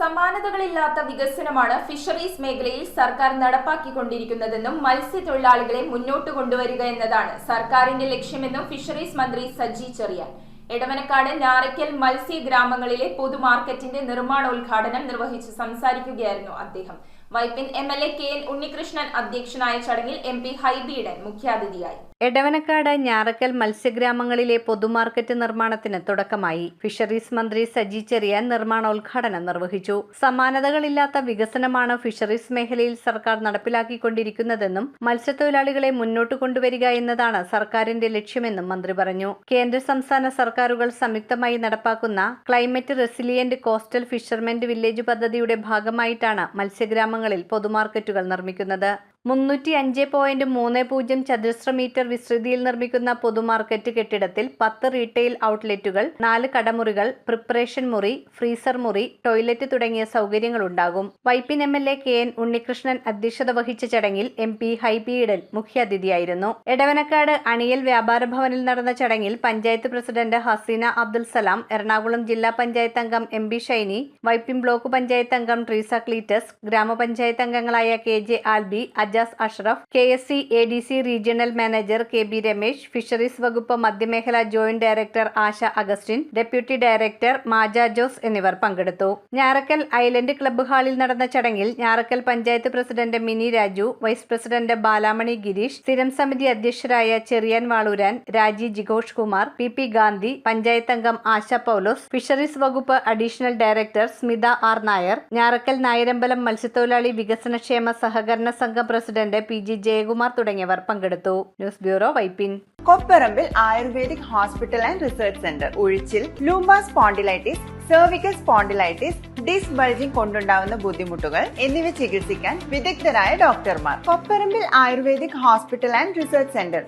സമാനതകളില്ലാത്ത വികസനമാണ് ഫിഷറീസ് മേഖലയിൽ സർക്കാർ നടപ്പാക്കിക്കൊണ്ടിരിക്കുന്നതെന്നും മത്സ്യത്തൊഴിലാളികളെ മുന്നോട്ട് കൊണ്ടുവരിക എന്നതാണ് സർക്കാരിന്റെ ലക്ഷ്യമെന്നും ഫിഷറീസ് മന്ത്രി സജി ചെറിയാൻ എടവനക്കാട് ഞാറയ്ക്കൽ മത്സ്യ ഗ്രാമങ്ങളിലെ പൊതുമാർക്കറ്റിന്റെ നിർമ്മാണോദ്ഘാടനം നിർവഹിച്ച് സംസാരിക്കുകയായിരുന്നു അദ്ദേഹം. വൈപ്പിൻ MLA KN ഉണ്ണികൃഷ്ണൻ അധ്യക്ഷനായ ചടങ്ങിൽ MP ഹൈബി ഈഡൻ മുഖ്യാതിഥിയായി. എടവനക്കാട് ഞാറയ്ക്കൽ മത്സ്യഗ്രാമങ്ങളിലെ പൊതുമാർക്കറ്റ് നിർമ്മാണത്തിന് തുടക്കമായി. ഫിഷറീസ് മന്ത്രി സജി ചെറിയാൻ നിർമ്മാണോദ്ഘാടനം നിർവഹിച്ചു. സമാനതകളില്ലാത്ത വികസനമാണ് ഫിഷറീസ് മേഖലയിൽ സർക്കാർ നടപ്പിലാക്കിക്കൊണ്ടിരിക്കുന്നതെന്നും മത്സ്യത്തൊഴിലാളികളെ മുന്നോട്ട് കൊണ്ടുവരിക എന്നതാണ് സർക്കാരിന്റെ ലക്ഷ്യമെന്നും മന്ത്രി പറഞ്ഞു. കേന്ദ്ര സംസ്ഥാന സർക്കാരുകൾ സംയുക്തമായി നടപ്പാക്കുന്ന ക്ലൈമറ്റ് റെസിലിയന്റ് കോസ്റ്റൽ ഫിഷർമെന്റ് വില്ലേജ് പദ്ധതിയുടെ ഭാഗമായിട്ടാണ് മത്സ്യഗ്രാമങ്ങളിൽ പൊതുമാർക്കറ്റുകൾ നിർമ്മിക്കുന്നത്. 305.30 ചതുരശ്ര മീറ്റർ വിസ്തൃതിയിൽ നിർമ്മിക്കുന്ന പൊതുമാർക്കറ്റ് കെട്ടിടത്തിൽ 10 റീറ്റെയിൽ ഔട്ട്ലെറ്റുകൾ, 4 കടമുറികൾ, പ്രിപ്പറേഷൻ മുറി, ഫ്രീസർ മുറി, ടോയ്ലറ്റ് തുടങ്ങിയ സൗകര്യങ്ങളുണ്ടാകും. വൈപ്പിൻ MLA KN ഉണ്ണികൃഷ്ണൻ അധ്യക്ഷത വഹിച്ച ചടങ്ങിൽ MP ഹൈബി ഈഡൻ മുഖ്യാതിഥിയായിരുന്നു. എടവനക്കാട് അണിയൽ വ്യാപാര ഭവനിൽ നടന്ന ചടങ്ങിൽ പഞ്ചായത്ത് പ്രസിഡന്റ് ഹസീന അബ്ദുൽ സലാം, എറണാകുളം ജില്ലാ പഞ്ചായത്ത് അംഗം MB ഷൈനി, വൈപ്പിൻ ബ്ലോക്ക് പഞ്ചായത്ത് അംഗം ട്രീസ ക്ലീറ്റസ്, ഗ്രാമപഞ്ചായത്ത് അംഗങ്ങളായ KJ Alby, Ajas Ashraf, KSC ADC regional manager KB Ramesh, fisheries വകുപ്പ് മധ്യമേഖല joint director Asha Augustine, deputy director Maja Jose എന്നിവർ പങ്കെടുത്തു. ഞാറയ്ക്കൽ ഐലൻഡ് ക്ലബ്ബ് ഹാളിൽ നടന്ന ചടങ്ങിൽ Njarakkal panchayat president Mini Raju, vice president Balamani Gireesh, സ്ഥിരം സമിതി അധ്യക്ഷരായ ചെറിയാൻ വാളൂരാൻ, രാജി ജിഘോഷ് കുമാർ, PP ഗാന്ധി, പഞ്ചായത്ത് അംഗം ആശ പൗലോസ്, ഫിഷറീസ് വകുപ്പ് additional director Smitha R Nair, Njarakkal Nayarambalam മത്സ്യത്തൊഴിലാളി വികസനക്ഷേമ സഹകരണ സംഘം പ്രസിഡന്റ് PG ജയകുമാർ തുടങ്ങിയവർ പങ്കെടുത്തു. News bureau, Vypin. Kopparambil ayurvedic hospital and research centre. ഉഴിച്ചിൽ, lumbar spondylitis, cervical spondylitis, disc bulging കൊണ്ടുണ്ടാവുന്ന ബുദ്ധിമുട്ടുകൾ എന്നിവ ചികിത്സിക്കാൻ വിദഗ്ധരായ ഡോക്ടർമാർ. Kopparambil ayurvedic hospital and research centre.